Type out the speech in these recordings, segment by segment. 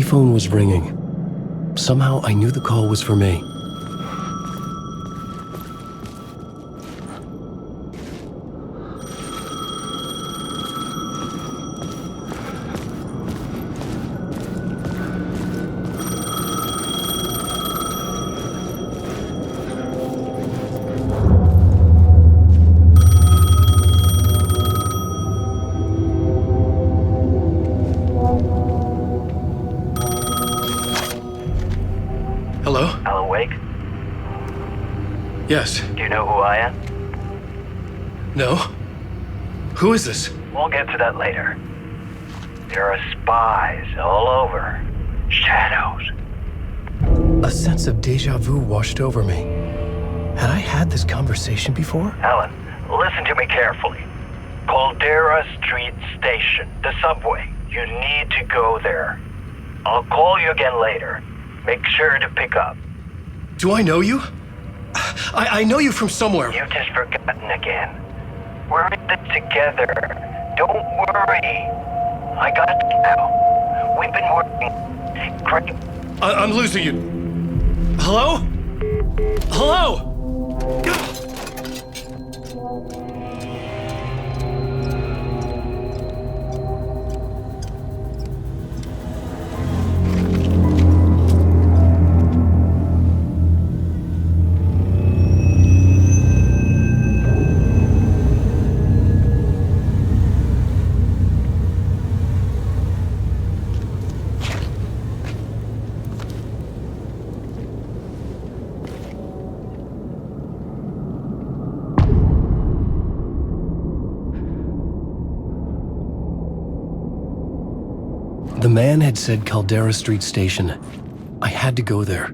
phone was ringing. Somehow I knew the call was for me. Hello? Al awake? Yes. Do you know who I am? No? Who is this? We'll get to that later. There are spies all over. Shadows. A sense of déjà vu washed over me. Had I had this conversation before? Alan, listen to me carefully. Caldera Street Station, the subway. You need to go there. I'll call you again later. Make sure to pick up. Do I know you? I know you from somewhere. You've just forgotten again. We're in this together. Don't worry. I got you now. We've been working great. I'm losing you. Hello? Hello? The man had said Caldera Street Station. I had to go there.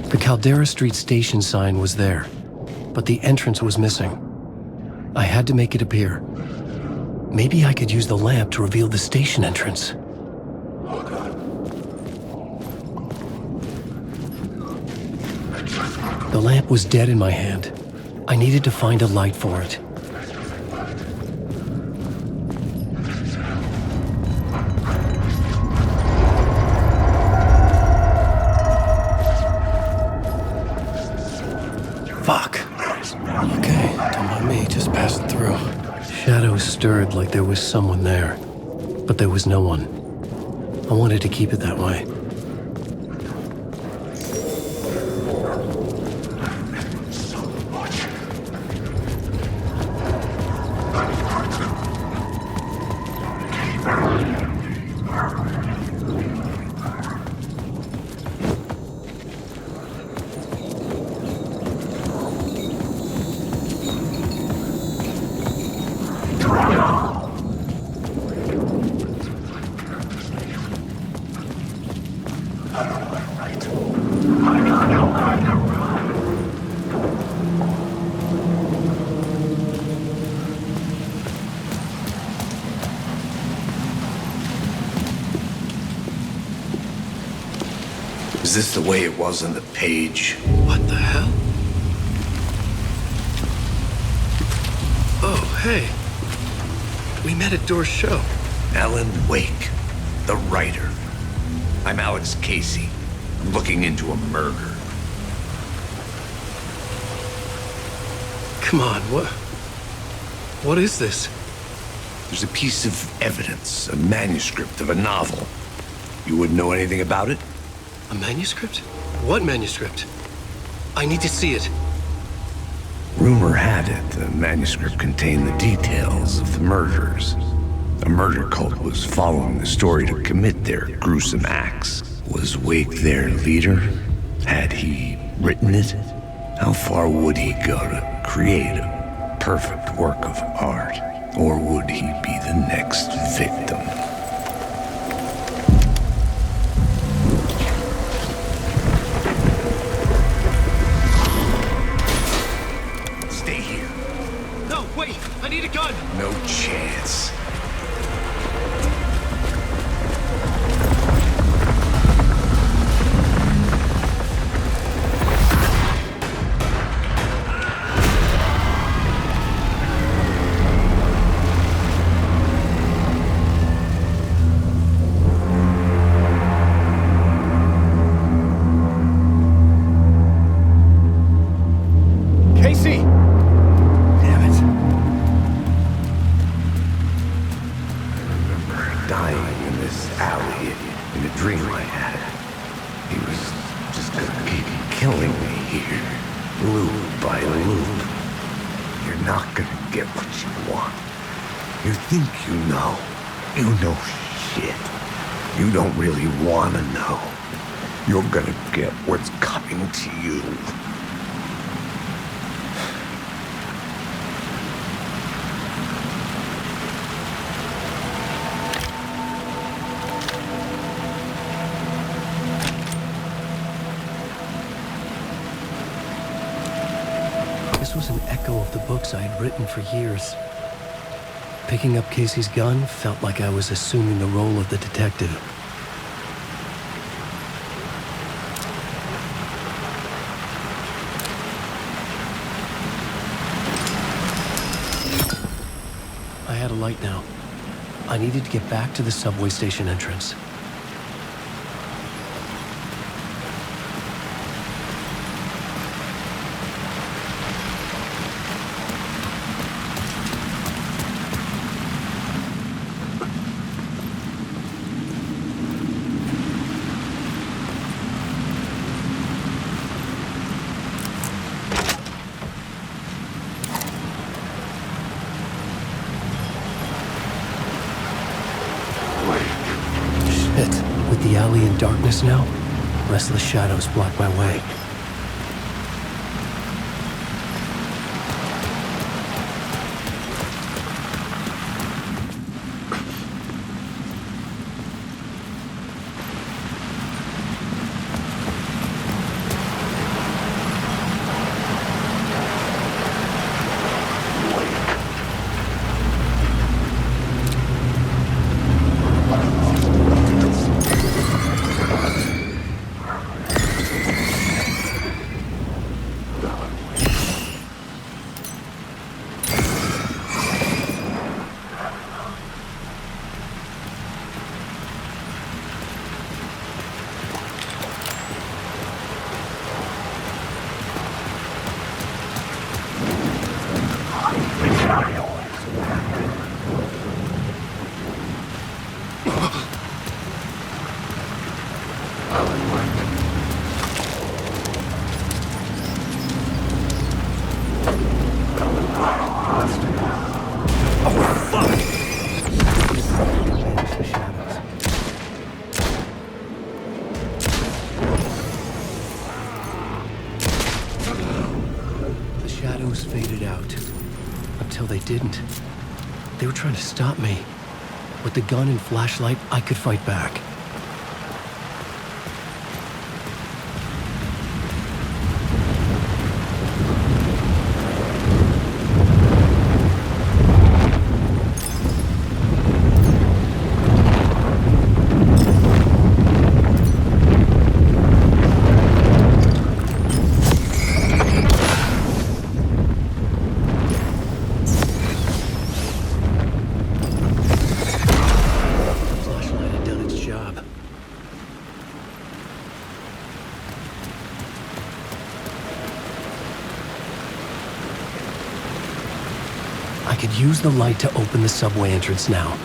The Caldera Street Station sign was there, but the entrance was missing. I had to make it appear. Maybe I could use the lamp to reveal the station entrance. The lamp was dead in my hand. I needed to find a light for it. Fuck. Okay, don't mind me, just passing through. Shadows stirred like there was someone there, but there was no one. I wanted to keep it that way. Is this the way it was on the page? What the hell? Oh, hey. We met at Door's show. Alan Wake, the writer. I'm Alex Casey. I'm looking into a murder. Come on, what is this? There's a piece of evidence, a manuscript of a novel. You wouldn't know anything about it? A manuscript? What manuscript? I need to see it. Rumor had it the manuscript contained the details of the murders. A murder cult was following the story to commit their gruesome acts. Was Wake their leader? Had he written it? How far would he go to create a perfect work of art? Or would he be the next victim? Stay here. No, wait! I need a gun! No chance. Casey! Damn it. I remember dying in this alley in a dream I had. He was just gonna keep killing me here, loop by loop. You're not gonna get what you want. You think you know. You know shit. You don't really wanna know. You're gonna get what's coming to you. This was an echo of the books I had written for years. Picking up Casey's gun felt like I was assuming the role of the detective. I had a light now. I needed to get back to the subway station entrance. Shit. With the alley in darkness now, restless shadows block my way. Faded out. Until they didn't. They were trying to stop me. With the gun and flashlight, I could fight back. could use the light to open the subway entrance now.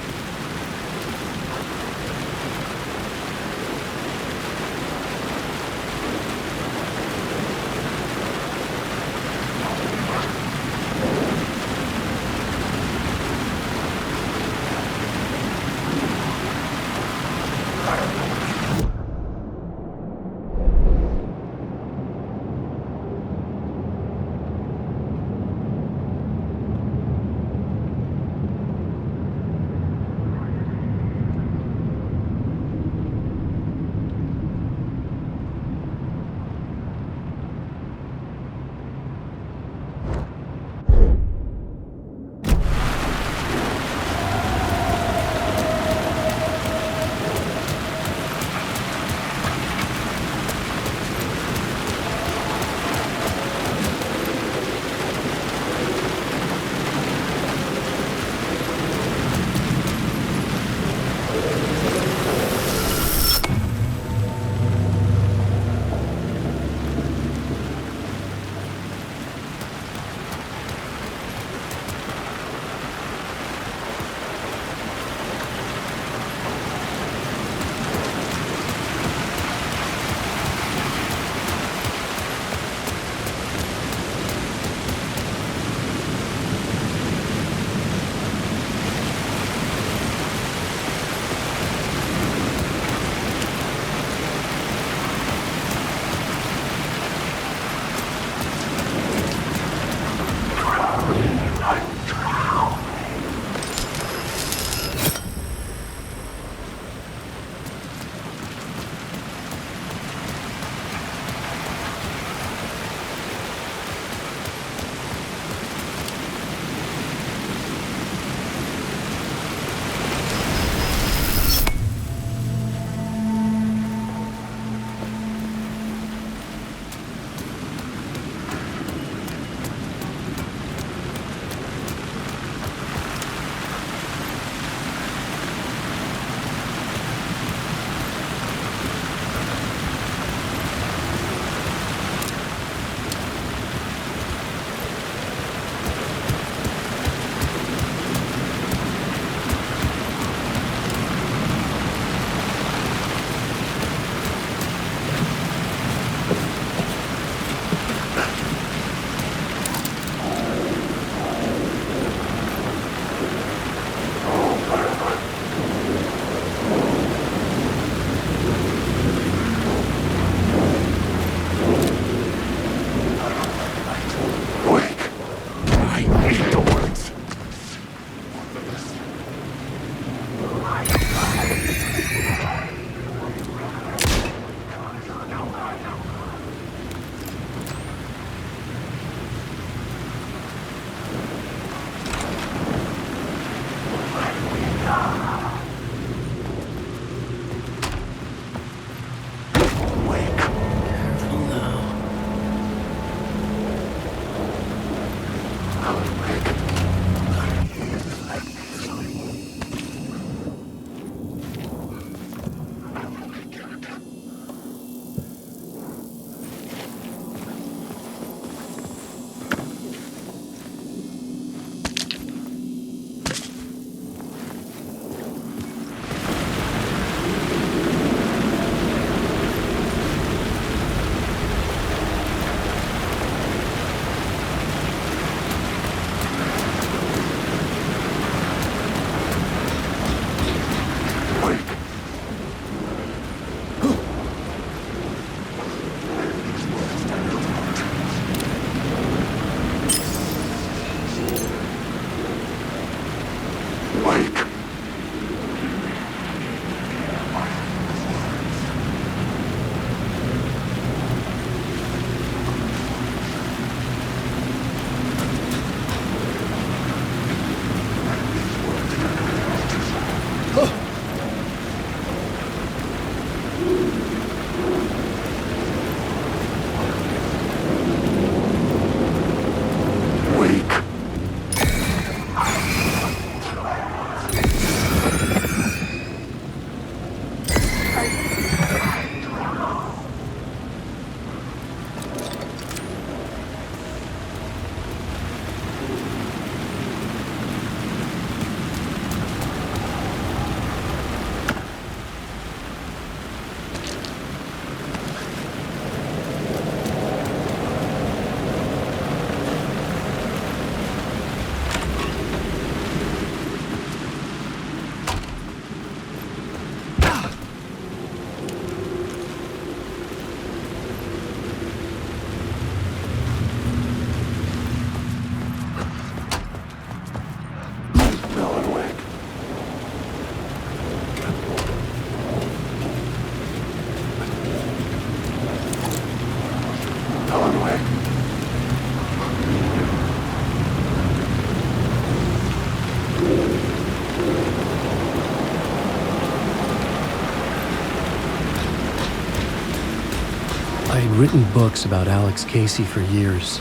had written books about Alex Casey for years.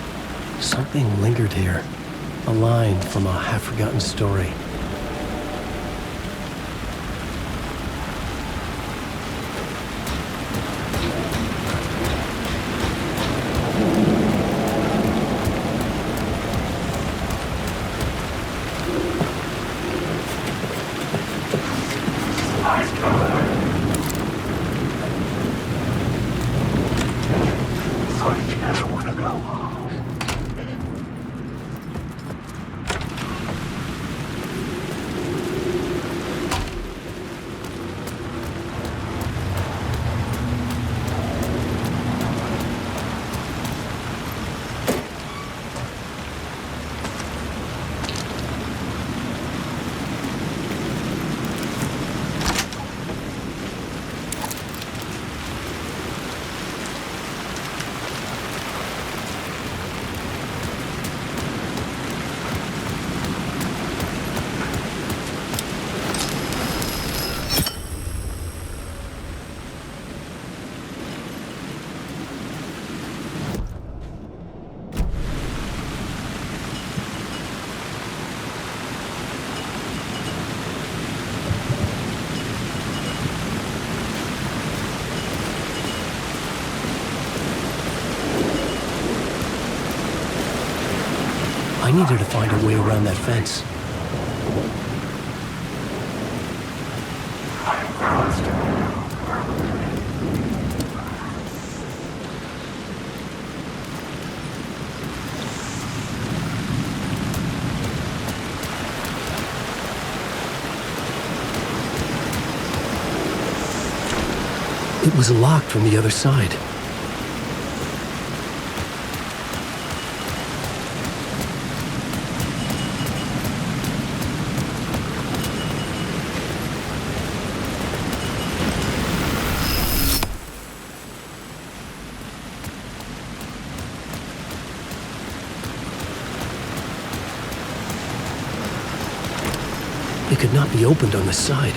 Something lingered here. A line from a half-forgotten story. I needed to find a way around that fence. It was locked from the other side. It could not be opened on the side.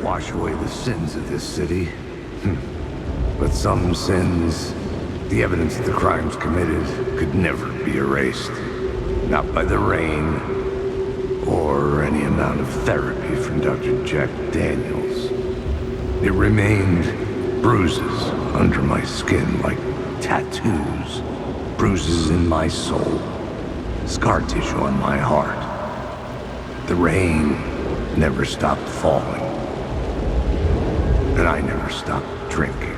Wash away the sins of this city. But some sins, the evidence of the crimes committed, could never be erased. Not by the rain, or any amount of therapy from Dr. Jack Daniels. It remained bruises under my skin like tattoos, bruises in my soul, scar tissue on my heart. The rain never stopped falling. And I never stopped drinking.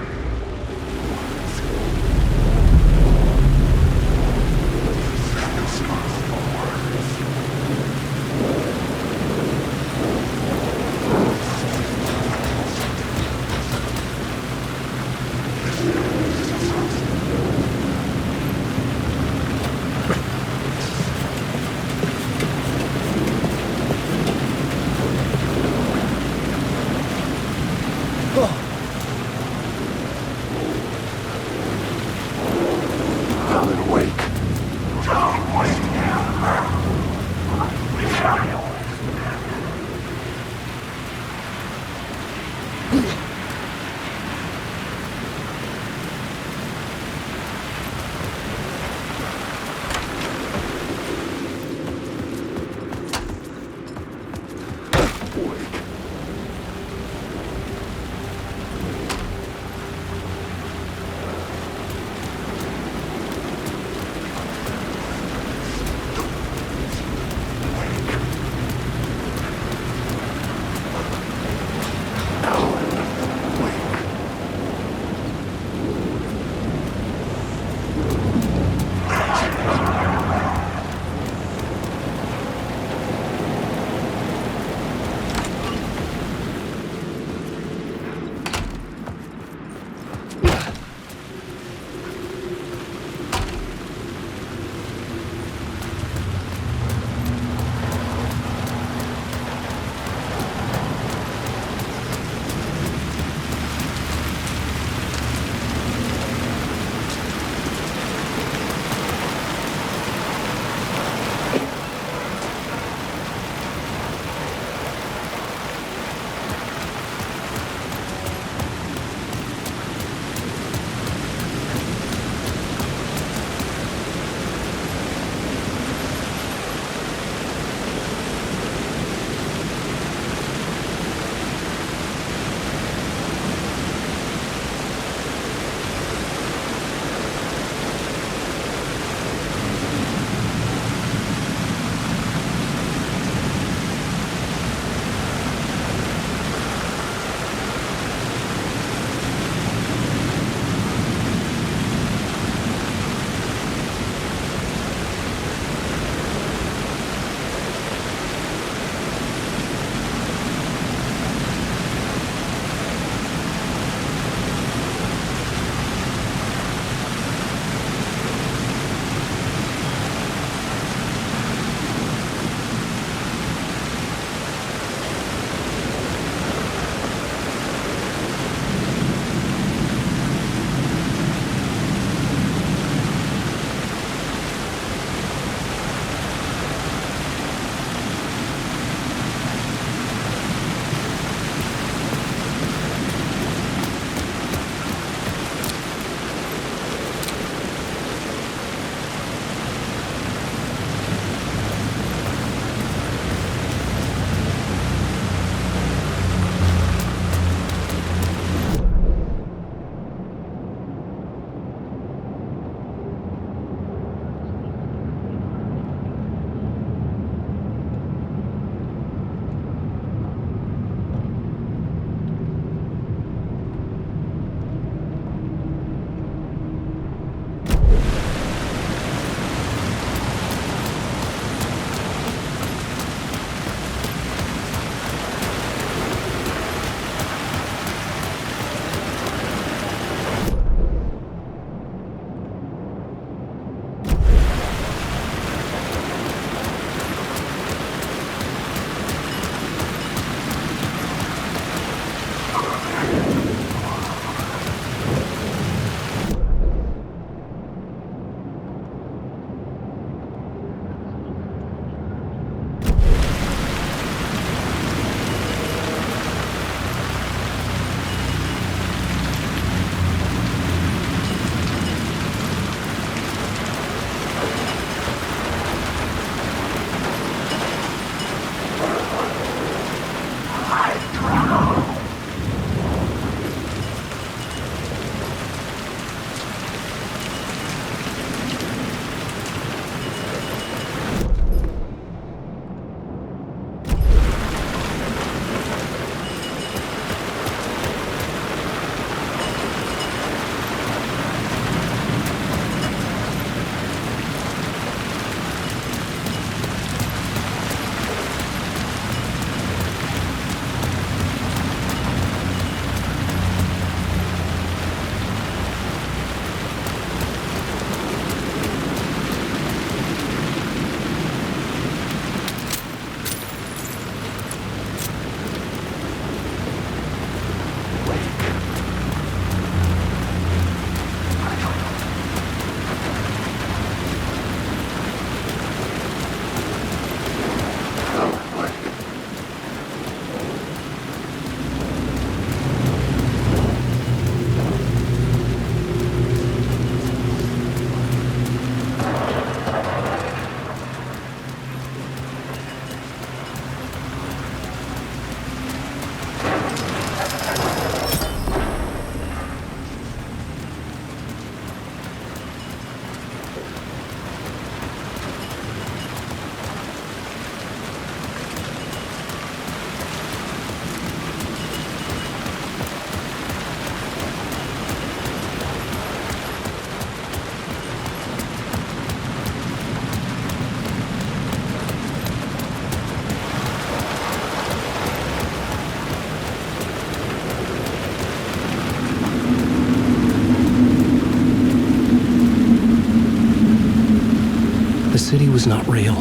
city was not real.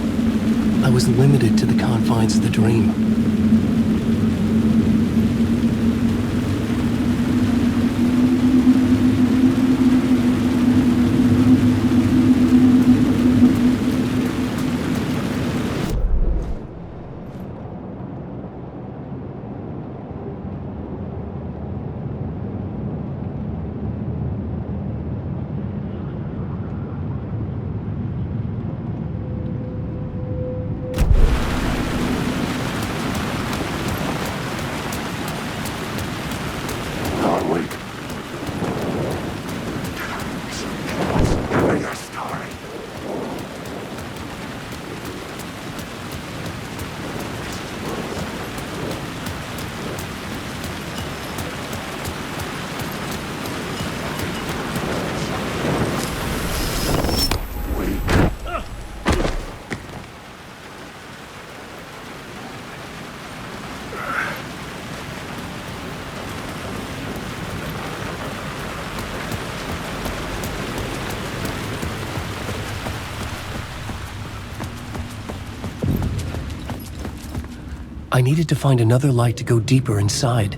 I was limited to the confines of the dream. I needed to find another light to go deeper inside.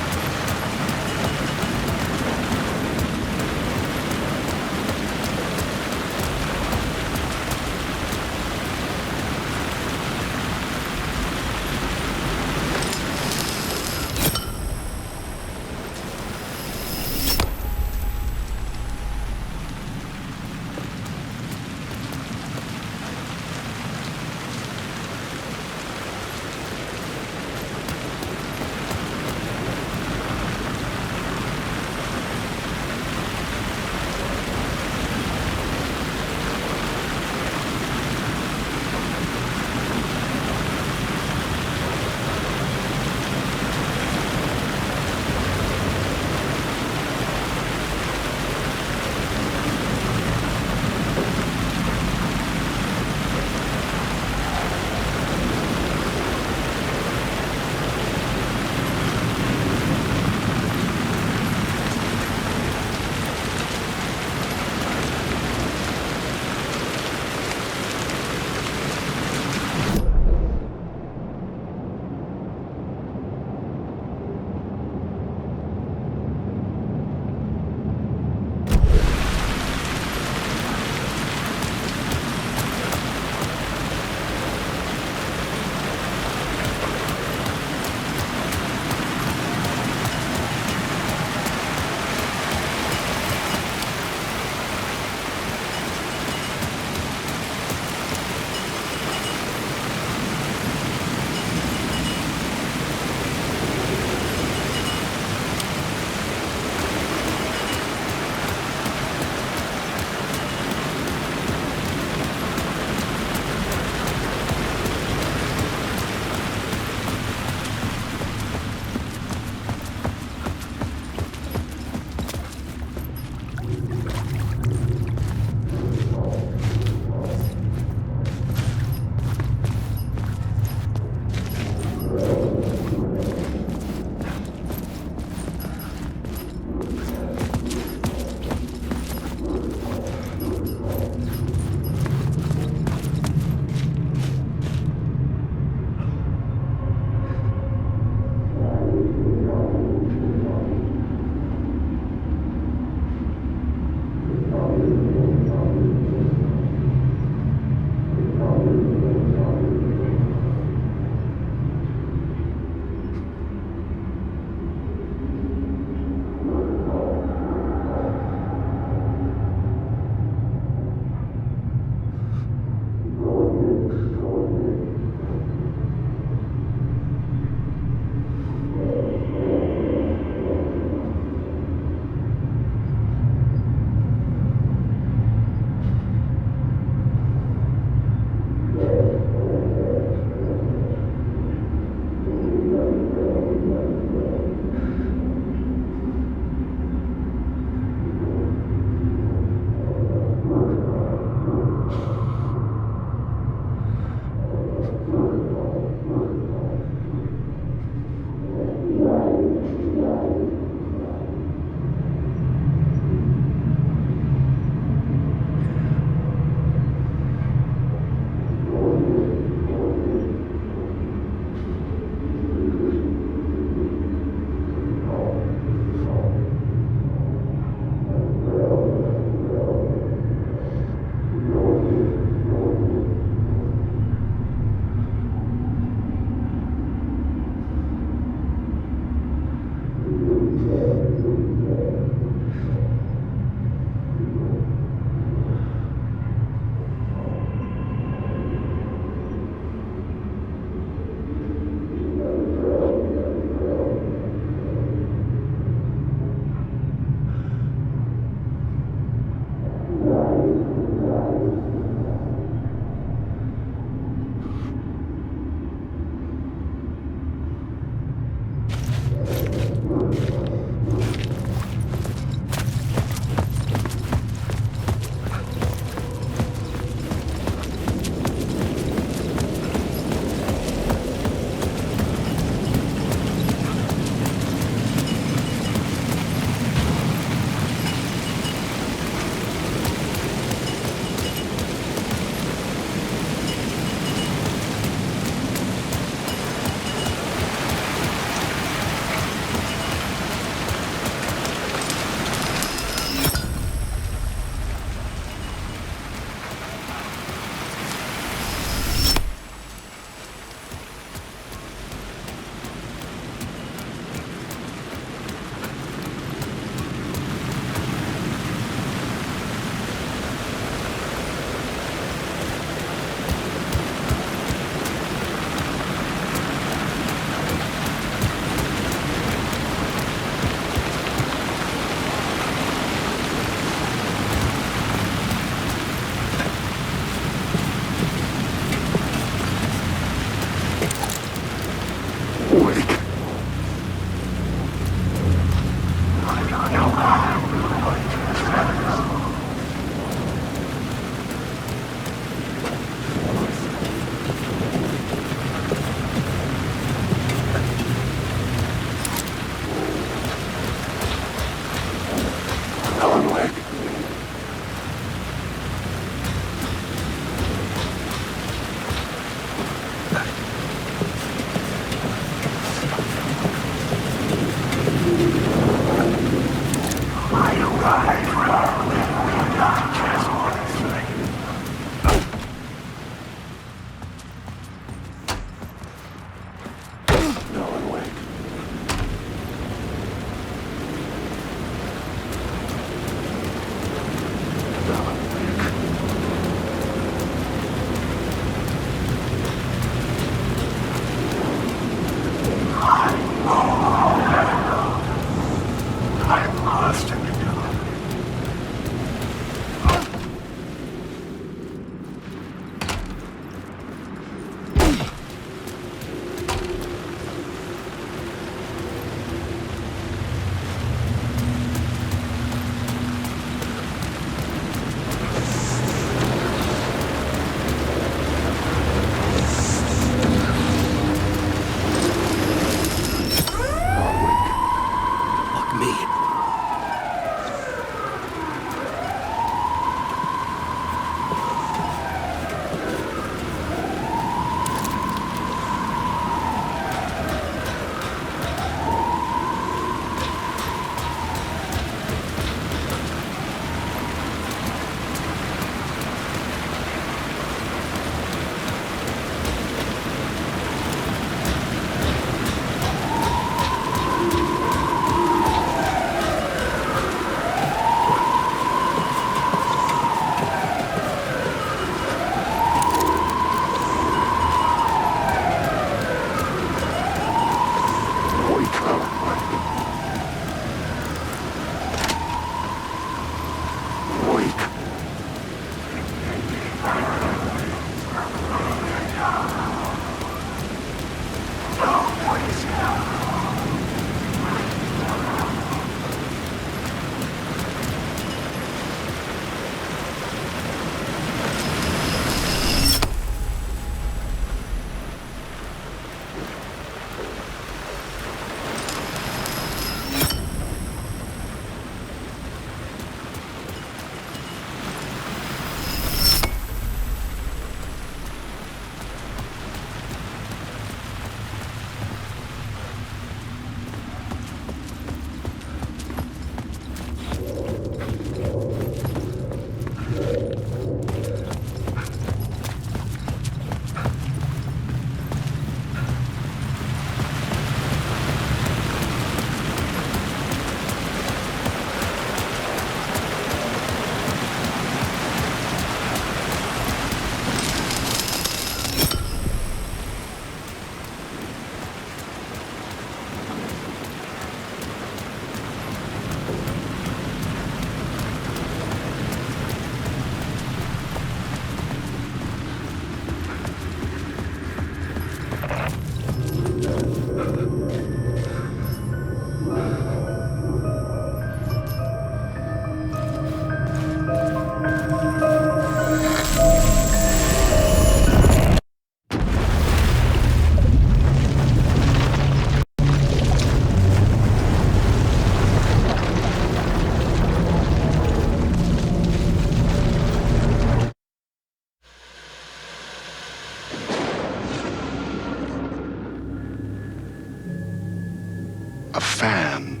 A fan.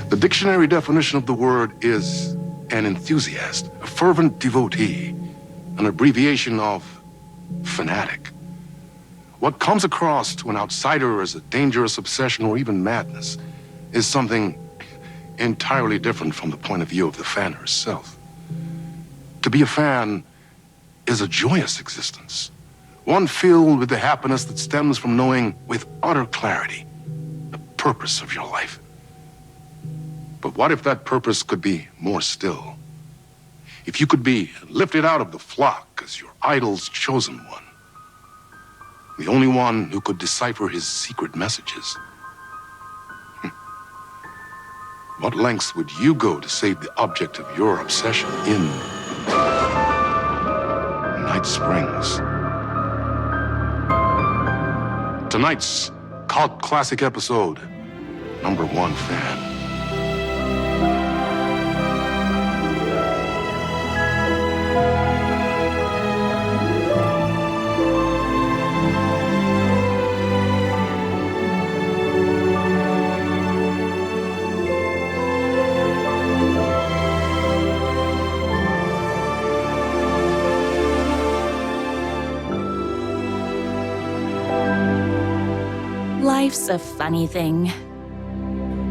The dictionary definition of the word is an enthusiast, a fervent devotee, an abbreviation of fanatic. What comes across to an outsider as a dangerous obsession or even madness is something entirely different from the point of view of the fan herself. To be a fan is a joyous existence, one filled with the happiness that stems from knowing with utter clarity the purpose of your life. But what if that purpose could be more still? If you could be lifted out of the flock as your idol's chosen one, the only one who could decipher his secret messages. What lengths would you go to save the object of your obsession in Night Springs? Tonight's cult classic episode, number 1 fan. Life's a funny thing.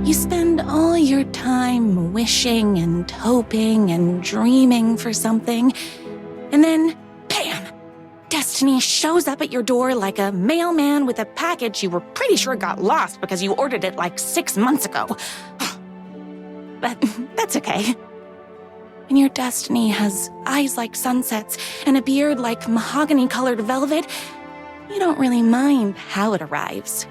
You spend all your time wishing and hoping and dreaming for something, and then, bam! Destiny shows up at your door like a mailman with a package you were pretty sure got lost because you ordered it like 6 months ago. But that's okay. When your destiny has eyes like sunsets and a beard like mahogany-colored velvet, you don't really mind how it arrives.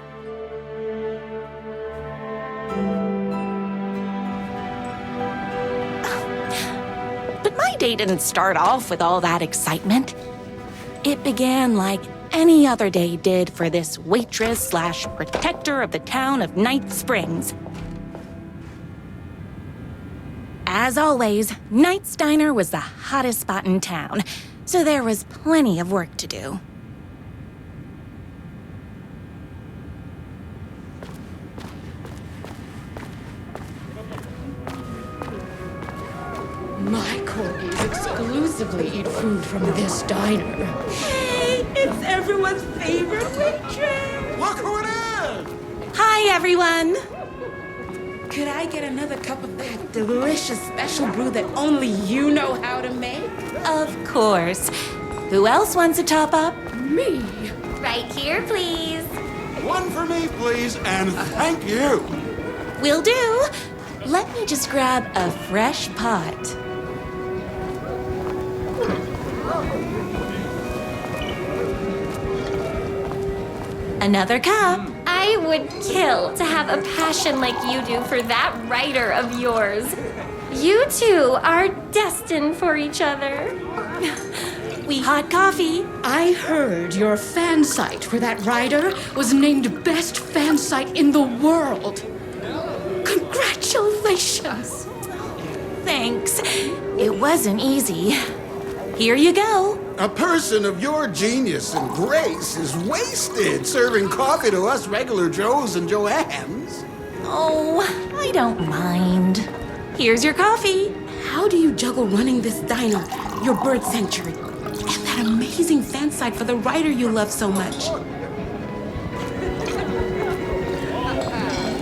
But my day didn't start off with all that excitement. It began like any other day did for this waitress/protector of the town of Night Springs. As always, Knight's Diner was the hottest spot in town, so there was plenty of work to do. My corgis exclusively eat food from this diner. Hey, it's everyone's favorite waitress. Look who it is! Hi, everyone. Could I get another cup of that delicious special brew that only you know how to make? Of course. Who else wants a top up? Me? Right here, please. One for me, please, and thank you. Will do. Let me just grab a fresh pot. Another cup. I would kill to have a passion like you do for that writer of yours. You two are destined for each other. Hot coffee. I heard your fan site for that writer was named best fan site in the world. Congratulations! Thanks. It wasn't easy. Here you go. A person of your genius and grace is wasted serving coffee to us regular Joes and Joannes. Oh, I don't mind. Here's your coffee. How do you juggle running this diner, your bird sanctuary, and that amazing fan site for the writer you love so much?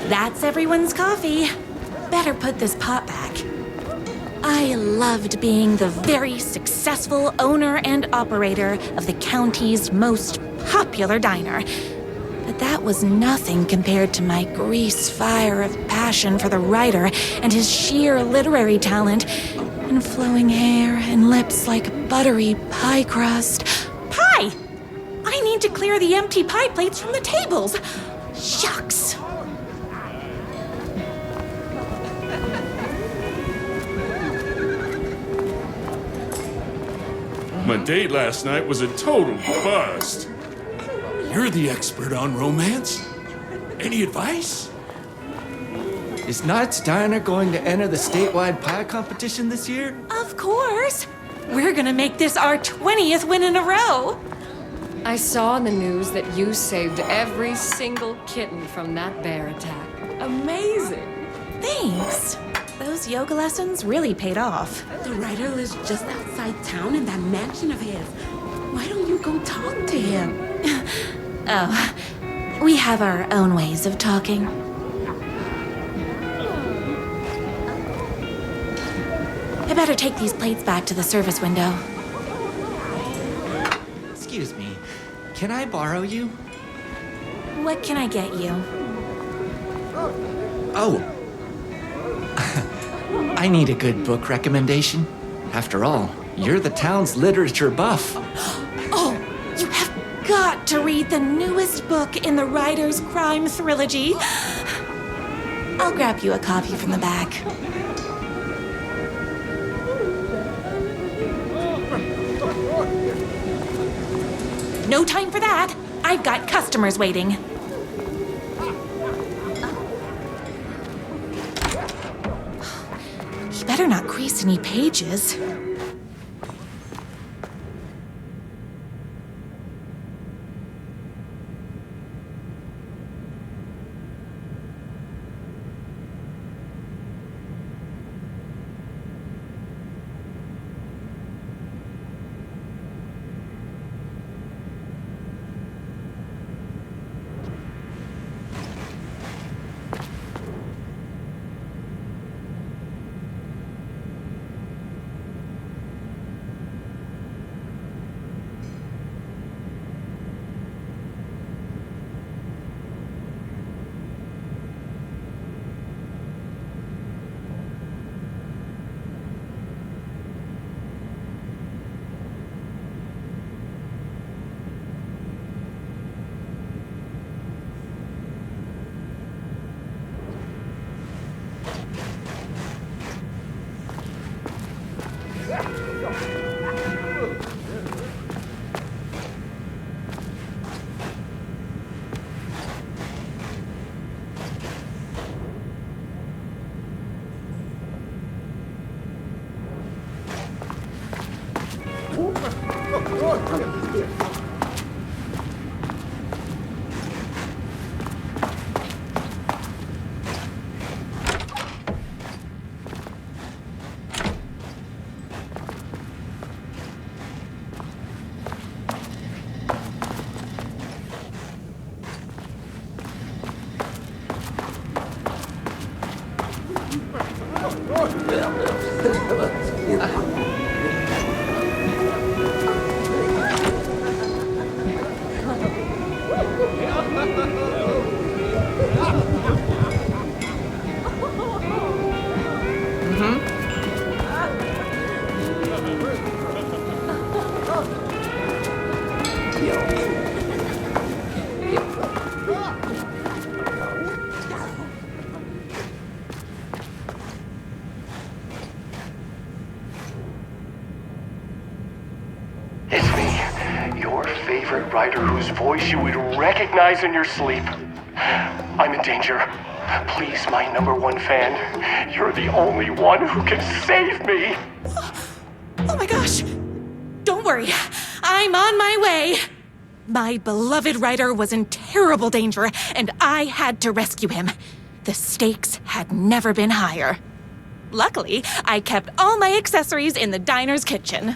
That's everyone's coffee. Better put this pot back. I loved being the very successful owner and operator of the county's most popular diner. But that was nothing compared to my grease fire of passion for the writer and his sheer literary talent, and flowing hair and lips like buttery pie crust. Pie! I need to clear the empty pie plates from the tables. Shucks. My date last night was a total bust. You're the expert on romance. Any advice? Is Knight's Diner going to enter the statewide pie competition this year? Of course. We're gonna make this our 20th win in a row. I saw in the news that you saved every single kitten from that bear attack. amazing. Thanks. Those yoga lessons really paid off. The writer lives just outside town in that mansion of his. Why don't you go talk to him? Oh, we have our own ways of talking. I better take these plates back to the service window. Excuse me, can I borrow you? What can I get you? Oh. I need a good book recommendation. After all, you're the town's literature buff. Oh, you have got to read the newest book in the writer's crime trilogy. I'll grab you a copy from the back. No time for that. I've got customers waiting. He better not crease any pages. It's me, your favorite writer whose voice you would recognize in your sleep. I'm in danger. Please, my number one fan, you're the only one who can save me. Oh my gosh! Don't worry, I'm on my way. My beloved writer was in terrible danger, and I had to rescue him. The stakes had never been higher. Luckily, I kept all my accessories in the diner's kitchen.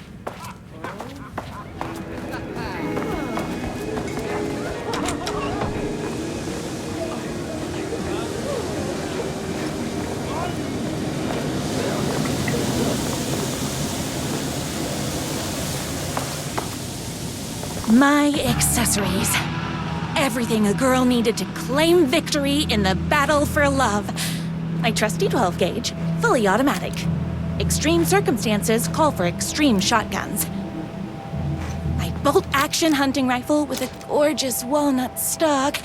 My accessories. Everything a girl needed to claim victory in the battle for love. My trusty 12 gauge, fully automatic. Extreme circumstances call for extreme shotguns. My bolt-action hunting rifle with a gorgeous walnut stock.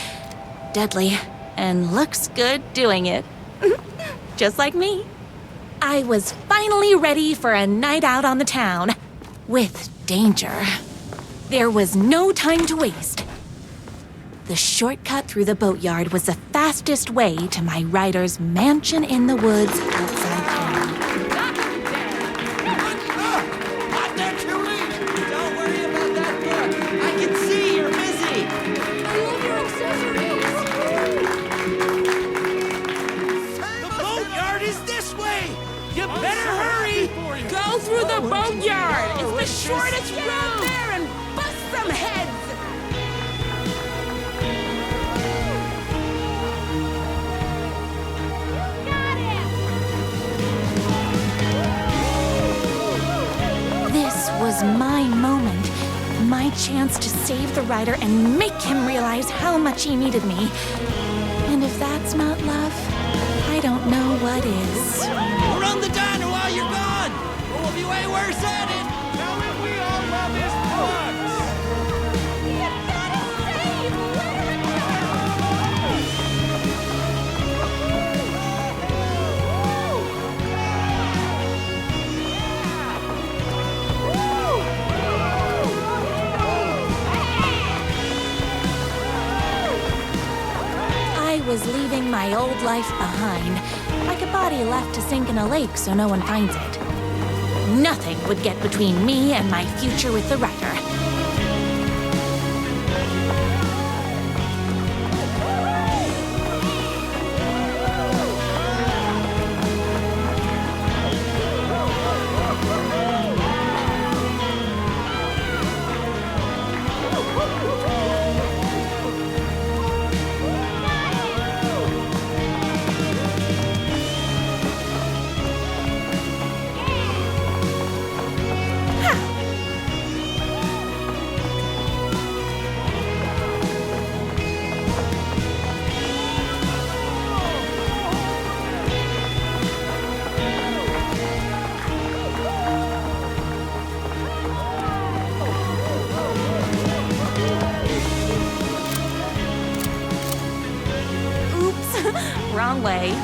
Deadly, and looks good doing it. Just like me. I was finally ready for a night out on the town. With danger. There was no time to waste. The shortcut through the boatyard was the fastest way to my writer's mansion in the woods outside town. Not there, Julie! Don't worry about that book. I can see you're busy. I love your accessories. chance to save the writer and make him realize how much he needed me. And if that's not love, I don't know what is. We'll run the diner while you're gone, or we'll be way worse at it. Now if we all love his plugs. You gotta save I was leaving my old life behind, like a body left to sink in a lake so no one finds it. Nothing would get between me and my future with the writer. Wrong way.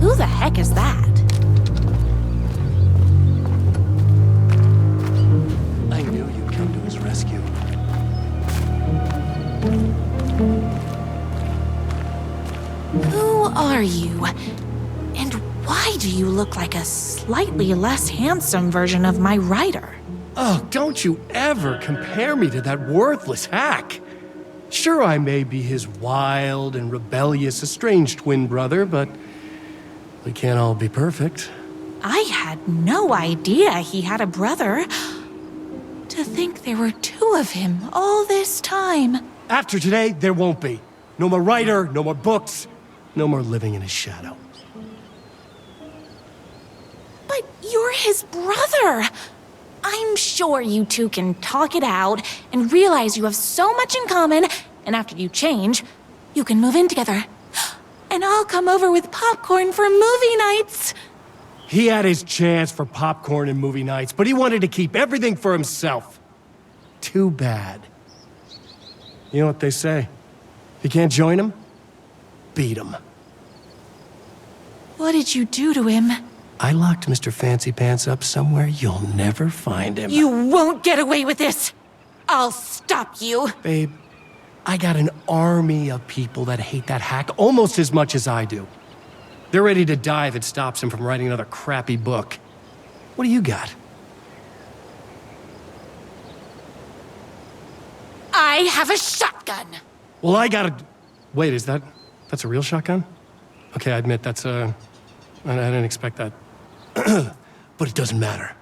Who the heck is that? I knew you'd come to his rescue. Who are you? And why do you look like a slightly less handsome version of my writer? Oh, don't you ever compare me to that worthless hack. Sure, I may be his wild and rebellious estranged twin brother, but we can't all be perfect. I had no idea he had a brother. To think there were two of him all this time. After today, there won't be. No more writer, no more books, no more living in his shadow. But you're his brother. I'm sure you two can talk it out and realize you have so much in common, and after you change, you can move in together. And I'll come over with popcorn for movie nights. He had his chance for popcorn and movie nights, but he wanted to keep everything for himself. Too bad. You know what they say? If you can't join him, beat him. What did you do to him? I locked Mr. Fancy Pants up somewhere you'll never find him. You won't get away with this! I'll stop you! Babe, I got an army of people that hate that hack almost as much as I do. They're ready to die if it stops him from writing another crappy book. What do you got? I have a shotgun. Well, I got a... Wait, that's a real shotgun? Okay, I admit, I didn't expect that. But it doesn't matter.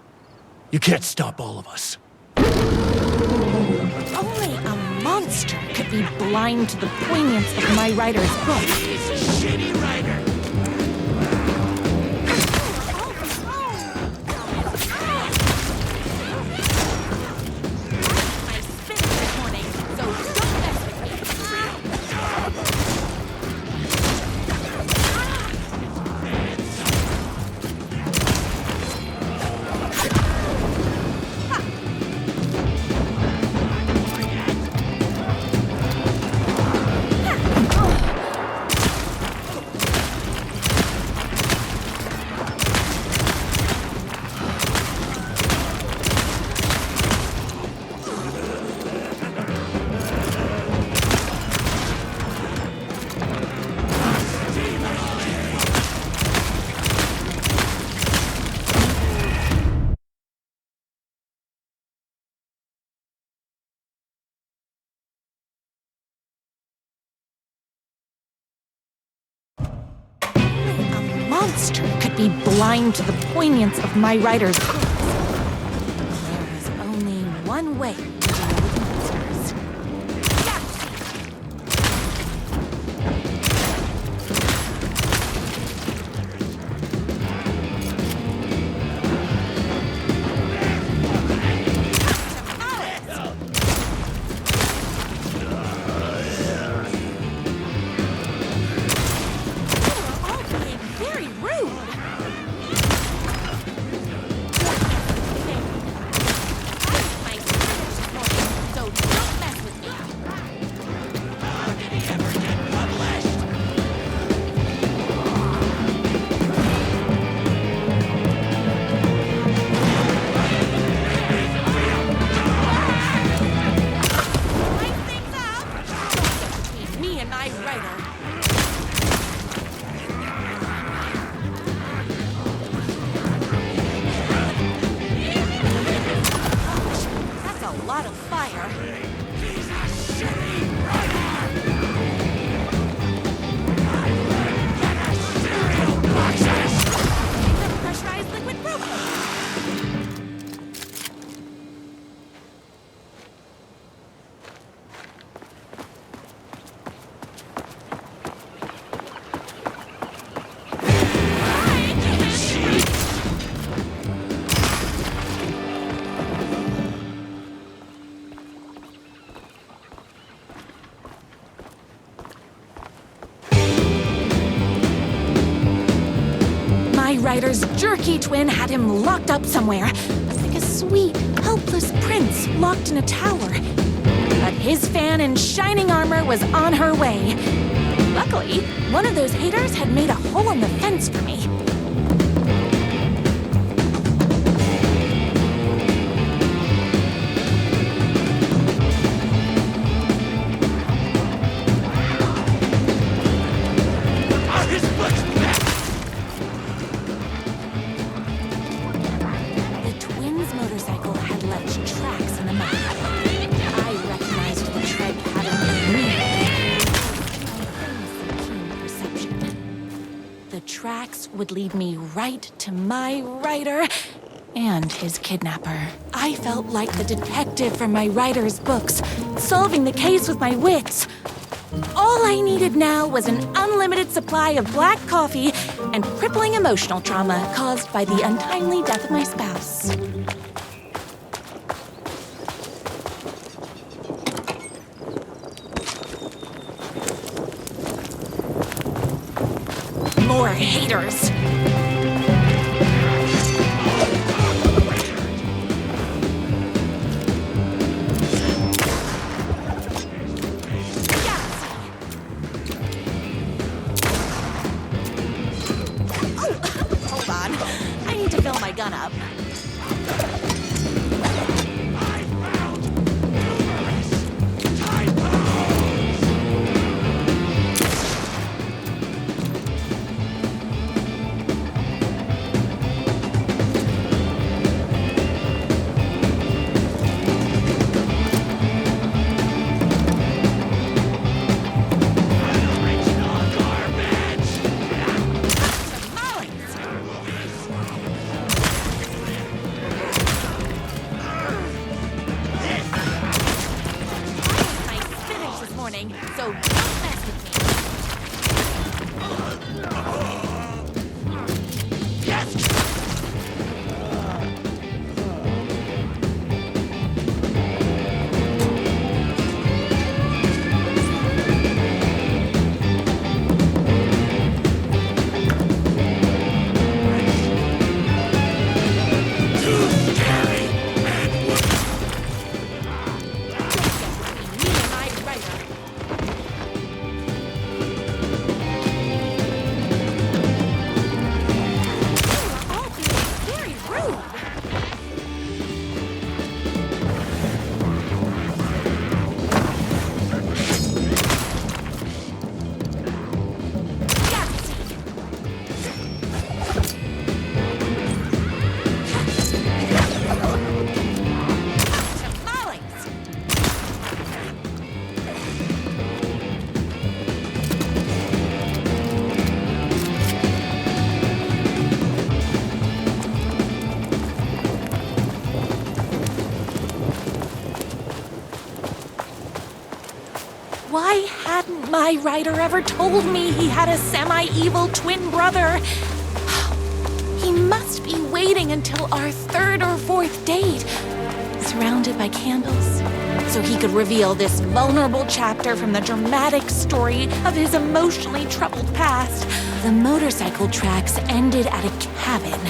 You can't stop all of us. Only a monster could be blind to the poignance of my writer's book. He's a shitty writer. I spit this morning, so don't mess with me. Monster could be blind to the poignance of my writer's book. There is only one way to deal with monsters. Writer's jerky twin had him locked up somewhere, like a sweet, helpless prince locked in a tower. But his fan in shining armor was on her way. Luckily, one of those haters had made a hole in the fence for me. Would lead me right to my writer and his kidnapper. I felt like the detective from my writer's books, solving the case with my wits. All I needed now was an unlimited supply of black coffee and crippling emotional trauma caused by the untimely death of my spouse. More haters. Hold on. I need to fill my gun up. I found numerous typos. my writer ever told me he had a semi-evil twin brother. He must be waiting until our third or fourth date, surrounded by candles, so he could reveal this vulnerable chapter from the dramatic story of his emotionally troubled past. The motorcycle tracks ended at a cabin.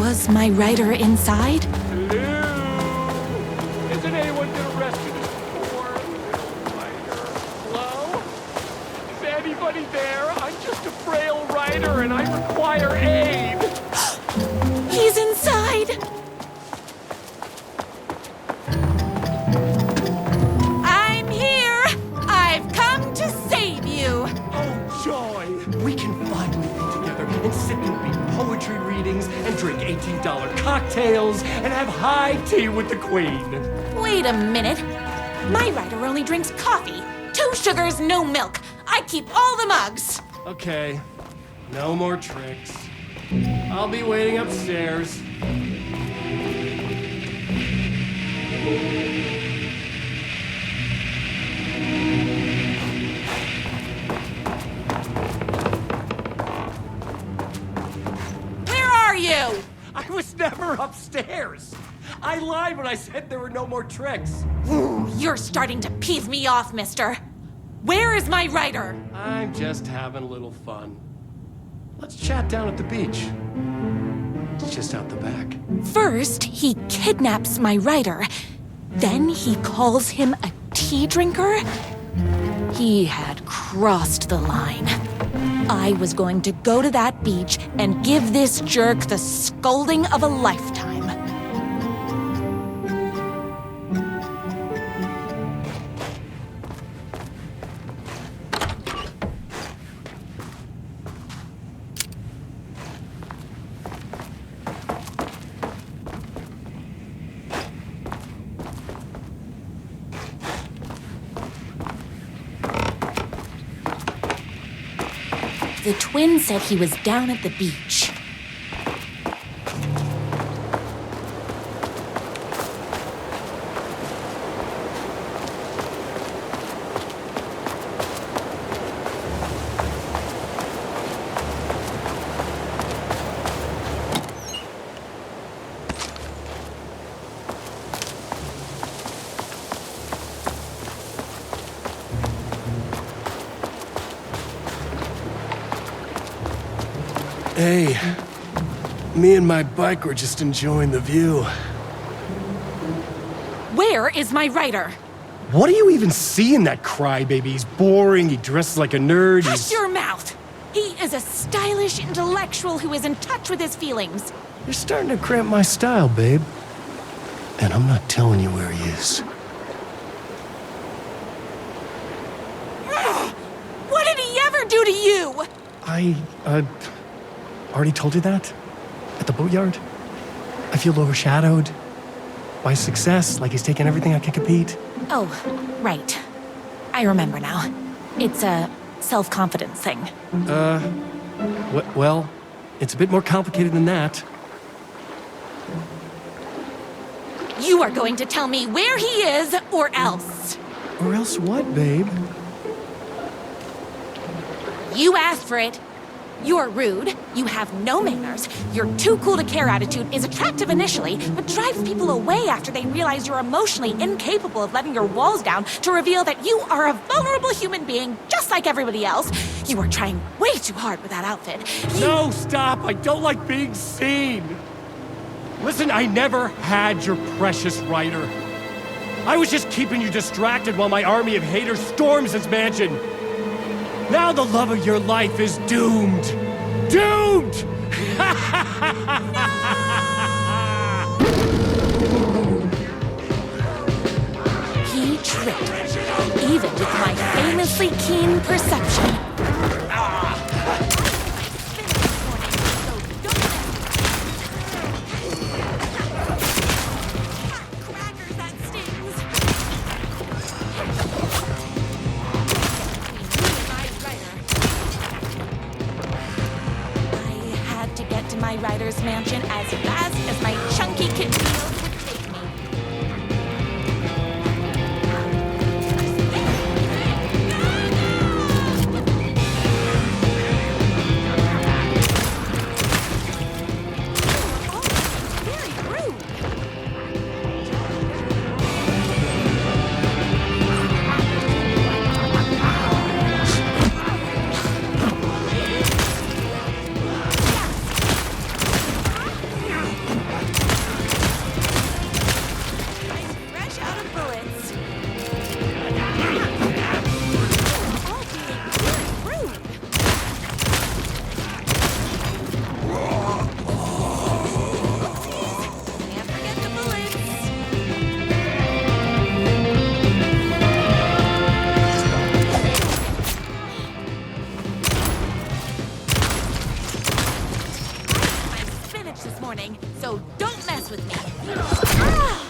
Was my writer inside? Hello? Isn't anyone been arrested before? Hello? Is anybody there? I'm just a frail writer and I require aid. He's inside! I'm here! I've come to save you! Oh, joy! We can finally be together and sit and read poetry readings and drink $18 cocktails and have high tea with the Queen. Wait a minute. My writer only drinks coffee. 2 sugars, no milk. I keep all the mugs. Okay, no more tricks. I'll be waiting upstairs. Where are you? I was never upstairs. I lied when I said there were no more tricks. Ooh, you're starting to piss me off, mister. Where is my writer? I'm just having a little fun. Let's chat down at the beach. It's just out the back. First, he kidnaps my writer. Then he calls him a tea drinker. He had crossed the line. I was going to go to that beach and give this jerk the scolding of a lifetime. The twin said he was down at the beach. Hey, me and my bike were just enjoying the view. Where is my writer? What do you even see in that crybaby? He's boring, he dresses like a nerd, Hush your mouth! He is a stylish intellectual who is in touch with his feelings. You're starting to cramp my style, babe. And I'm not telling you where he is. What did he ever do to you? I already told you that? At the boatyard? I feel overshadowed by success, like he's taking everything I can compete. Oh, right. I remember now. It's a self-confidence thing. Well, it's a bit more complicated than that. You are going to tell me where he is, or else. Or else what, babe? You asked for it. You're rude, you have no manners, your too cool to care attitude is attractive initially, but drives people away after they realize you're emotionally incapable of letting your walls down to reveal that you are a vulnerable human being just like everybody else. You are trying way too hard with that outfit. No, stop! I don't like being seen! Listen, I never had your precious writer. I was just keeping you distracted while my army of haters storms this mansion. Now the love of your life is doomed! Doomed! He tricked me, even with my famously keen perception. My writer's mansion as fast as my chunky kitten wheels would take me. morning, so don't mess with me. Ah!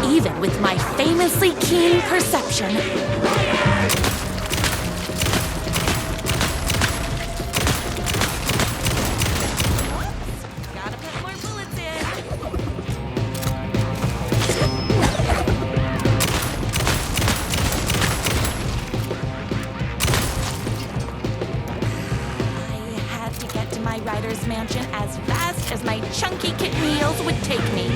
Even with my famously keen perception. Gotta put more bullets in. I had to get to my rider's mansion as fast as my chunky kitten heels would take me.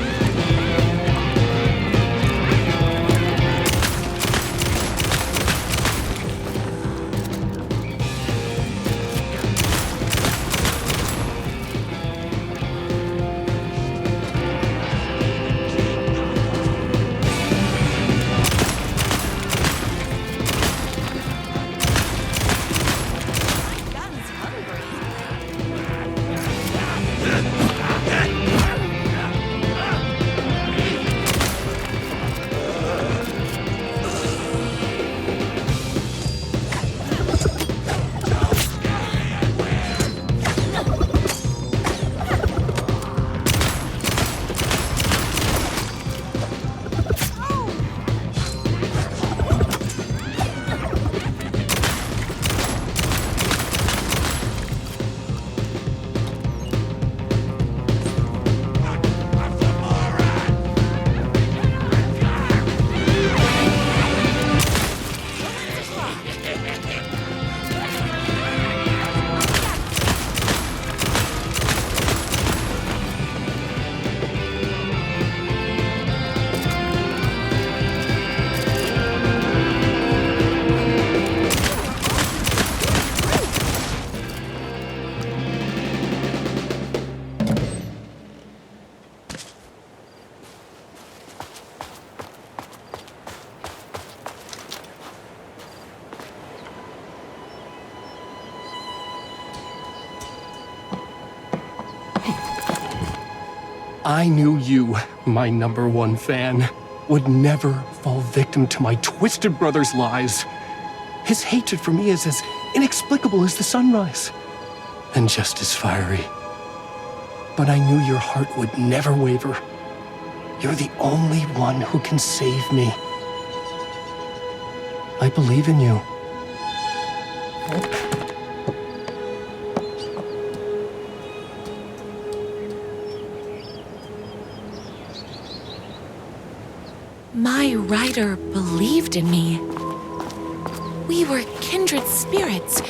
I knew you, my #1 fan, would never fall victim to my twisted brother's lies. His hatred for me is as inexplicable as the sunrise, and just as fiery. But I knew your heart would never waver. You're the only one who can save me. I believe in you. My rider believed in me. We were kindred spirits.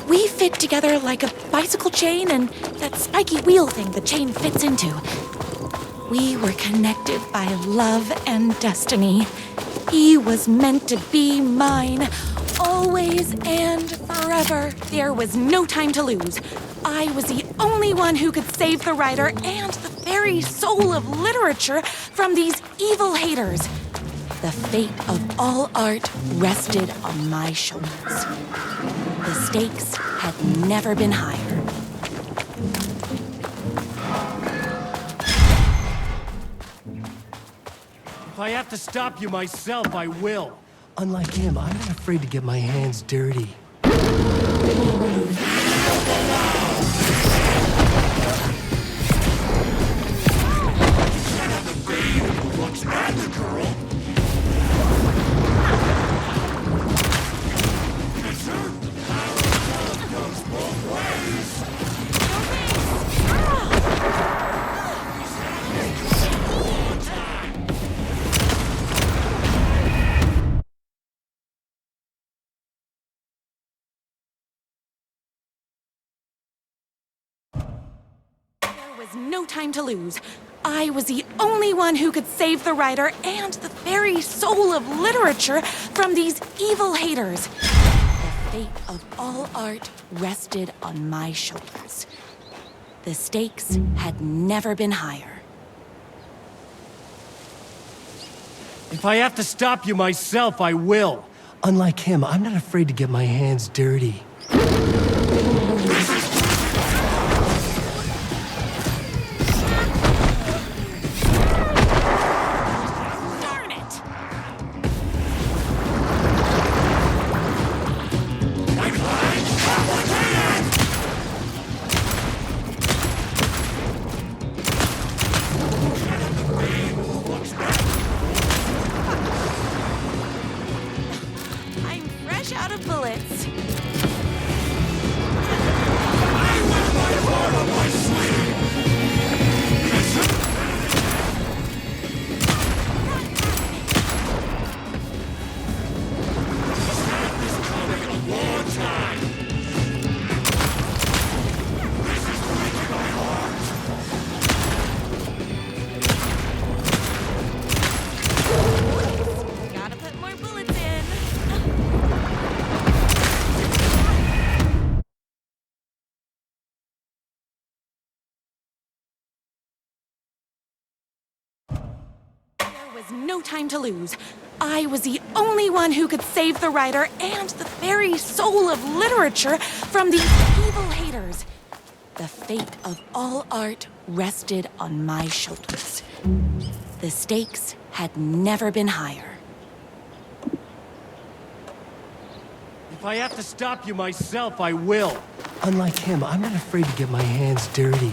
We fit together like a bicycle chain and that spiky wheel thing the chain fits into. We were connected by love and destiny. He was meant to be mine, always and forever. There was no time to lose. I was the only one who could save the writer and the very soul of literature from these evil haters. The fate of all art rested on my shoulders. The stakes had never been higher. If I have to stop you myself, I will. Unlike him, I'm not afraid to get my hands dirty. No time to lose. I was the only one who could save the writer and the very soul of literature from these evil haters. The fate of all art rested on my shoulders. The stakes had never been higher. If I have to stop you myself, I will. Unlike him, I'm not afraid to get my hands dirty. Out of bullets. Gotta put more bullets in. No time to lose. I was the only one who could save the writer and the very soul of literature from these evil haters. The fate of all art rested on my shoulders. The stakes had never been higher. If I have to stop you myself, I will. Unlike him, I'm not afraid to get my hands dirty.